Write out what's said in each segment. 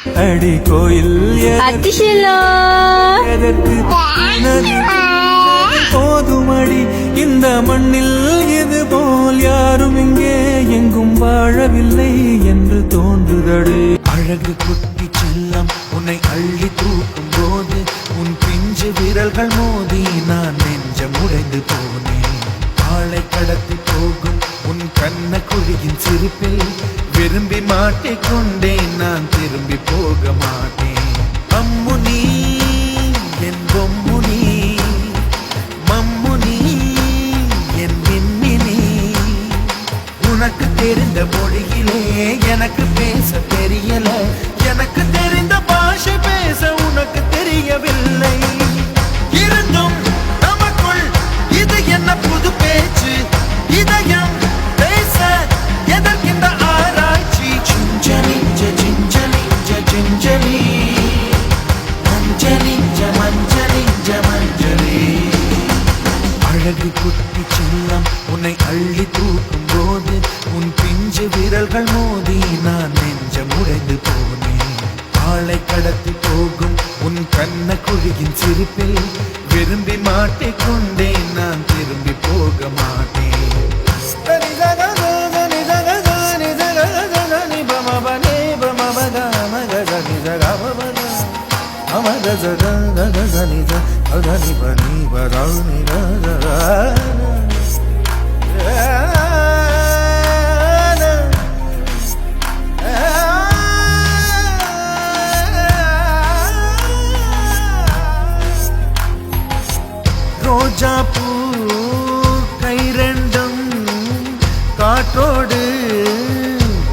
அடி கோயில் எதற்கு போதுமடி இந்த மண்ணில் இது போல் யாரும் இங்கே எங்கும் வாழவில்லை என்று தோன்றுதடி. அழகு குட்டி செல்லம் உன்னை அள்ளி தூக்கும் போது உன் பிஞ்சு விரல்கள் மோதி நான் நெஞ்சம் உடைந்து போனேன். ஆளை கடத்தி போகும் உன் கண்ண குழியின் சிரிப்பில் விரும்பி மாட்டிக்கொண்டேன். நான் திரும்பி போக மாட்டேன். அம்முனி என் பொம்முனி, மம்முனி என் மின்மினி. உனக்கு தெரிந்த மொழியிலே எனக்கு பேச தெரியல. எனக்கு தெரிந்த பாஷை பேச உனக்கு தெரியவில்லை. இருந்தும் நமக்குள் இது என்ன புது பேச்சு? இதயம் பேச எதற்கின்ற ஆராய்ச்சி? Gingelly gingelly gingelly மஞ்சளி மஞ்சளி மஞ்சளி. அழகு குட்டி செல்லம் உன்னை அள்ளி தூக்கும் போது உன் பிஞ்சு விரல்கள் மோதி நான் நெஞ்சம் உடைந்து போனேன். ஆளை கடத்தி போகும் உன் கண்ண குழியின் சிரிப்பில் விரும்பி மாட்டிக்கொண்டேன். நான் திரும்பி போக மாட்டேன். ரோஜா பூ கை ரெண்டும் காற்றோடு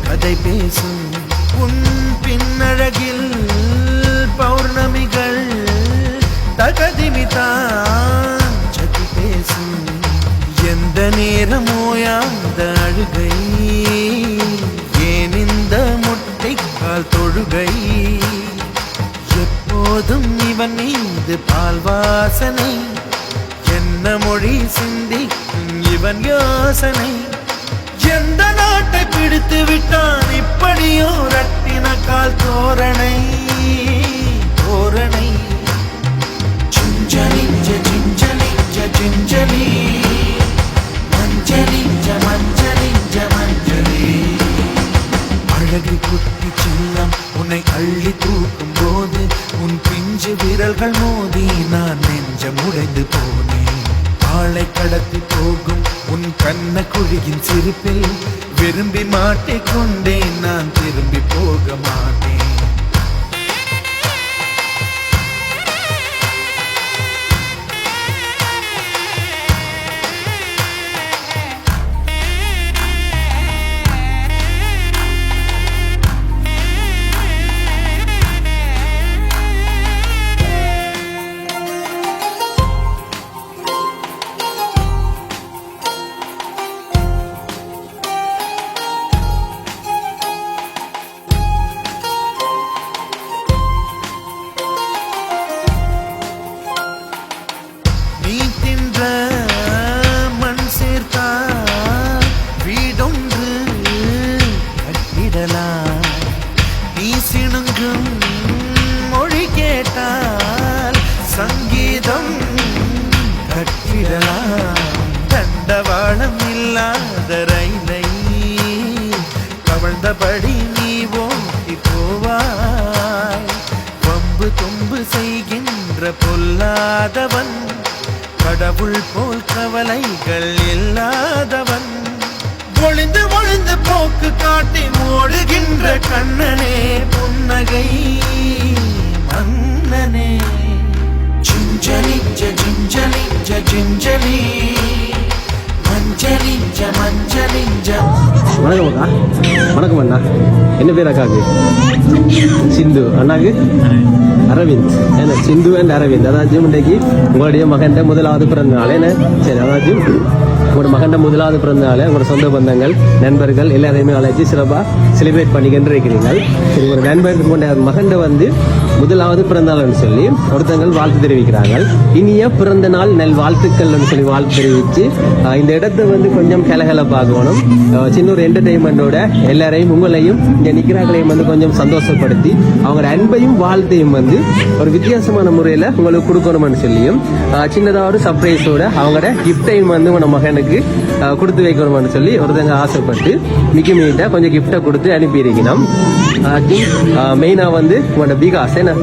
கதை பேசும். உன் பின்னழகில் பௌர்ணமிகள் தகதிமிதான் சதி பேசும். எந்த நேரமோயாந்த அழுகை ஏன் இந்த முட்டைக்கால் தொழுகை? எப்போதும் இவன் மீது பால் வாசனை. என்ன மொழி சிந்தி இவன் யோசனை? எந்த நாட்டை பிடித்து விட்டான் இப்படியோ ரட்டின கால் தோரணை தோரணை. Gingelly gingelly gingelly மஞ்சளி மஞ்சளி மஞ்சளி. அழகு குட்டி செல்லம் உன்னை அள்ளி தூக்கும் போது உன் பிஞ்சு விரல்கள் மோதி நான் நெஞ்சம் உடைந்து போனேன். ஆளை கடத்தி போகும் உன் கண்ண குழியின் சிரிப்பில் விரும்பி மாட்டிக்கொண்டேன். நான் திரும்பி போக மாட்டேன். மண் சேர்த்தா வீடொன்று கட்டிடலாம். நீ சிணுங்கும் மொழி கேட்டால் சங்கீதம் கட்டிடலாம். தண்டவாளம் இல்லாத ரயிலை கவழ்ந்தபடி நீ ஓட்டி போவாய். வம்பு தும்பு செய்கின்ற பொல்லாதவன் கடவுள் போல் கவலைகள் இல்லாதவன். ஒளிந்து ஒளிந்து போக்கு காட்டி ஓடுகின்ற கண்ணனே புன்னகை மன்னனே. Gingelly gingelly gingelly மஞ்சளி மஞ்சளி. வணக்கம் அக்கா. வணக்கம் அண்ணா. என்ன பேர் அக்காவுக்கு? சிந்து. அண்ணாக்கு அரவிந்த். என்ன சிந்து அண்ட் அரவிந்த். அதாச்சும் இன்றைக்கு உங்களுடைய மகன் முதலாவது பிறந்த நாள். என்ன சரி, அதாச்சும் உங்களோட மகன் முதலாவது பிறந்த நாளை உங்களோட சொந்த பந்தங்கள் நண்பர்கள் எல்லாரையுமே அழைச்சி சிறப்பாக செலிப்ரேட் பண்ணிக்கிட்டு இருக்கிறீர்கள். சரி, ஒரு நண்பர் கொண்ட மகன் வந்து முதலாவது பிறந்த நாள்னு சொல்லி ஒருத்தங்கள் வாழ்த்து தெரிவிக்கிறாங்க. இனிய பிறந்த நாள் நல் வாழ்த்துக்கள்னு சொல்லி வாழ்த்து தெரிவித்து இந்த இடத்தை வந்து கொஞ்சம் கலகலப்பாகணும். சின்ன ஒரு என்டர்டெயின்மெண்டோட எல்லாரையும் உங்களையும் இங்கே நிற்கிறார்களையும் வந்து கொஞ்சம் சந்தோஷப்படுத்தி அவங்களோட அன்பையும் வாழ்த்தையும் வந்து ஒரு வித்தியாசமான முறையில் உங்களுக்கு கொடுக்கணும்னு சொல்லியும் சின்னதாக ஒரு சர்ப்ரைஸோட அவங்களோட கிஃப்டையும் வந்து உங்களோட மகனுக்கு கொடுத்து வைக்கணும்னு சொல்லி ஒருத்தங்க ஆசைப்பட்டு மிக்கி மீட்ட கொஞ்சம் கிஃப்டை கொடுத்து அனுப்பியிருக்கணும். மெயினாக வந்து உங்களோட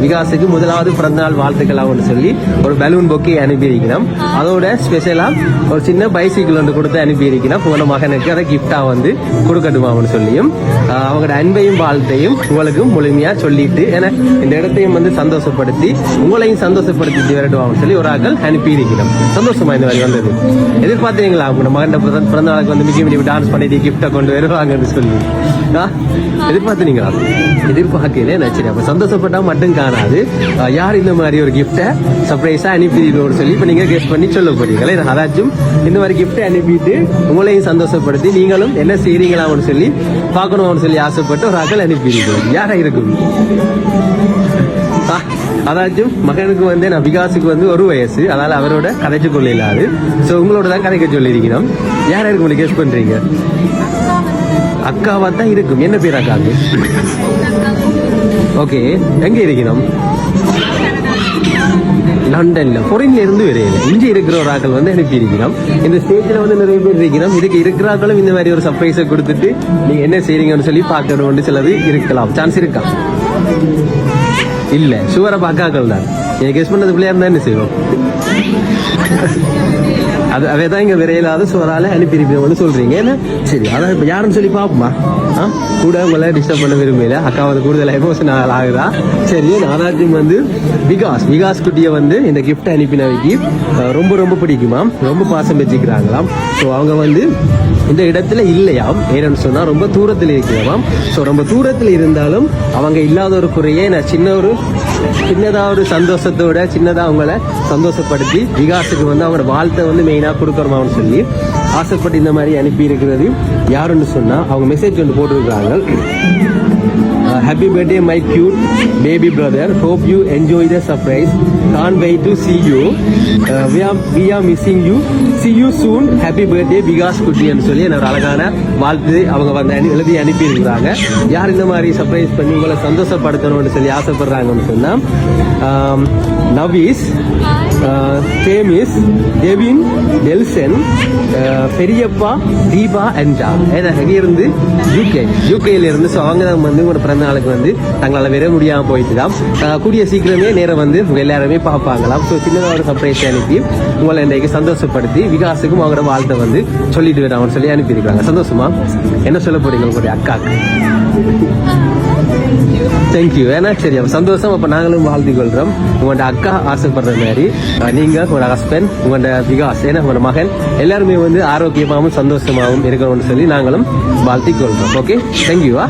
விகாஸுக்கு முதலாவது பிறந்தநாள் வாழ்த்துக்களாம்னு சொல்லி ஒரு பலூன் பொக்கி அனுப்பியிருக்கணும். அதோட ஸ்பெஷலாக ஒரு சின்ன பைசைக்கிள் ஒன்று கொடுத்து அனுப்பியிருக்கணும். உங்களோட மகனுக்கு அதை கிஃப்டாக வந்து கொடுக்கட்டுமான்னு சொல்லியும் அவங்களோட அன்பையும் வாழ்த்தையும் உங்களுக்கு முழுமையாக சொல்லிட்டு ஏன்னா இந்த இடத்தையும் வந்து சந்தோஷப்படுத்தி உங்களையும் சந்தோஷப்படுத்தி வரட்டுவாங்கன்னு சொல்லி ஒரு ஆக்கள் அனுப்பியிருக்கணும். சந்தோஷமா இந்த மாதிரி வந்தது எதிர்பார்த்தீங்களா? உங்களோட மகன் பிறந்த நாளுக்கு வந்து மிக டான்ஸ் பண்ணிட்டு கிஃப்டை கொண்டு வருவாங்கன்னு சொல்லி எதிர்பார்த்தீங்களா? எதிர்பார்க்கல. சரி, அப்ப சந்தோஷப்பட்டா மட்டும் காணாது, யார் இந்த மாதிரி ஒரு கிஃப்டை சர்ப்ரைஸா அனுப்பிடுவோம்னு சொல்லி இப்ப நீங்க கெஸ்ட் பண்ணி சொல்ல போறீங்களே. அதாச்சும் இந்த மாதிரி கிஃப்டை அனுப்பிட்டு உங்களையும் சந்தோஷப்படுத்தி நீங்களும் என்ன செய்றீங்களான்னு சொல்லி பார்க்கணும்னு சொல்லி ஆசைப்பட்டு ஒரு ஆக்கள் அனுப்பிடுவோம். யாரா இருக்கும்? அதாச்சும் மகனுக்கு வந்து நான் விகாஸுக்கு வந்து 1 வயசு, அதனால அவரோட கதைச்சு கொள்ள இல்லாது. ஸோ உங்களோட தான் கதைக்க சொல்லியிருக்கணும். யாரா இருக்கும் உங்களுக்கு கெஸ்ட் பண்றீங்க? அக்காவா தான் இருக்கும். என்ன பேர் அக்காவுக்கு? ஓகே, எங்க இருக்கணும்? லண்டன்ல, ஃபாரின்ல இருந்து வரையில இங்கே இருக்கிற ஒரு ஆக்கள் வந்து அனுப்பி இருக்கணும். இந்த ஸ்டேஜ்ல வந்து நிறைய பேர் இருக்கணும். இதுக்கு இருக்கிறாக்களும் இந்த மாதிரி ஒரு சர்ப்ரைஸை கொடுத்துட்டு நீங்க என்ன செய்றீங்கன்னு சொல்லி பார்க்கணும்னு சிலது இருக்கலாம். சான்ஸ் இருக்கா? இல்ல, சுவரை பார்க்காக்கள் தான். எனக்கு கெஸ் பண்ணது பிள்ளையா இருந்தா என்ன செய்வோம்? அவைதான் இங்க விரையிலாத சுவரால அனுப்பியிருப்போம்னு சொல்றீங்க. ஏன்னா சரி, அதான் இப்ப யாருன்னு சொல்லி பாப்போமா? கூட உங்களை டிஸ்டர்ப் பண்ண விரும்பல. அக்கா வந்து கூடுதல் எமோஷனல் ஆகுதா? சரி, நானாச்சும் வந்து விகாஸ் குட்டியை வந்து இந்த கிஃப்ட் அனுப்பினவைக்கு ரொம்ப ரொம்ப பிடிக்குமா, ரொம்ப பாசம் வச்சுக்கிறாங்களாம். ஸோ அவங்க வந்து இந்த இடத்துல இல்லையாம். ஏன்னு சொன்னா ரொம்ப தூரத்தில் இருக்கிறாம். ஸோ ரொம்ப தூரத்தில் இருந்தாலும் அவங்க இல்லாத ஒரு குறையே நான் சின்னதா ஒரு சந்தோஷத்தோட சின்னதா அவங்கள சந்தோஷப்படுத்தி விகாஸுக்கு வந்து அவங்களோட வாழ்த்தை வந்து மெயினா கொடுக்கணுமான்னு சொல்லி ஆசைப்பட்டு இந்த மாதிரி அனுப்பி இருக்கிறது. யாருன்னு சொன்னா அவங்க மெசேஜ் வந்து போட்டிருக்கிறாங்க. Happy birthday my cute baby brother, hope you enjoy the surprise, can't wait to see you, we are missing you, see you soon, happy birthday Vikas குட்டி ன்னு சொல்லி ஒரு அழகான வாழ்த்து அவங்க வந்து எழுதி அனுப்பி இருக்கிறாங்க. யார் இந்த மாதிரி சர்ப்ரைஸ் பண்ணி உங்களை சந்தோஷப்படுத்தணும்னு சொல்லி ஆசைப்படுறாங்கன்னு சொன்னா நவீஸ், கேமிஸ், டெவின், டெல்சன், பெரியப்பா, தீபா அண்டா இருந்து யூகேல இருந்து. ஸோ அவங்க வந்து உங்களோட பிறந்த நாளுக்கு வந்து தங்களால் வர முடியாம போயிட்டு தான் கூடிய சீக்கிரமே நேரம் வந்து எல்லாருமே பார்ப்பாங்களாம். ஸோ சின்னதாக ஒரு சர்ப்ரைஸ் அனுப்பி உங்களை இன்றைக்கு சந்தோஷப்படுத்தி விகாஸுக்கும் அவங்களோட வாழ்த்தை வந்து சொல்லிட்டு வராங்கன்னு சொல்லி அனுப்பியிருக்காங்க. சந்தோஷமா? என்ன சொல்ல போறீங்க உங்களுடைய அக்காக்கு? தேங்க்யூ. ஏன்னா சரி, அப்ப சந்தோஷம். அப்ப நாங்களும் வாழ்த்தி கொள்றோம். உங்களோட அக்கா ஆசைப்படுற மாதிரி நீங்க உங்களோட ஹஸ்பண்ட் உங்களோட விகாஸ் ஏன்னா உங்களோட மகன் எல்லாருமே வந்து ஆரோக்கியமாகவும் சந்தோஷமாகவும் இருக்கணும்னு சொல்லி நாங்களும் வாழ்த்தி கொள்றோம். ஓகே, தேங்க்யூவா.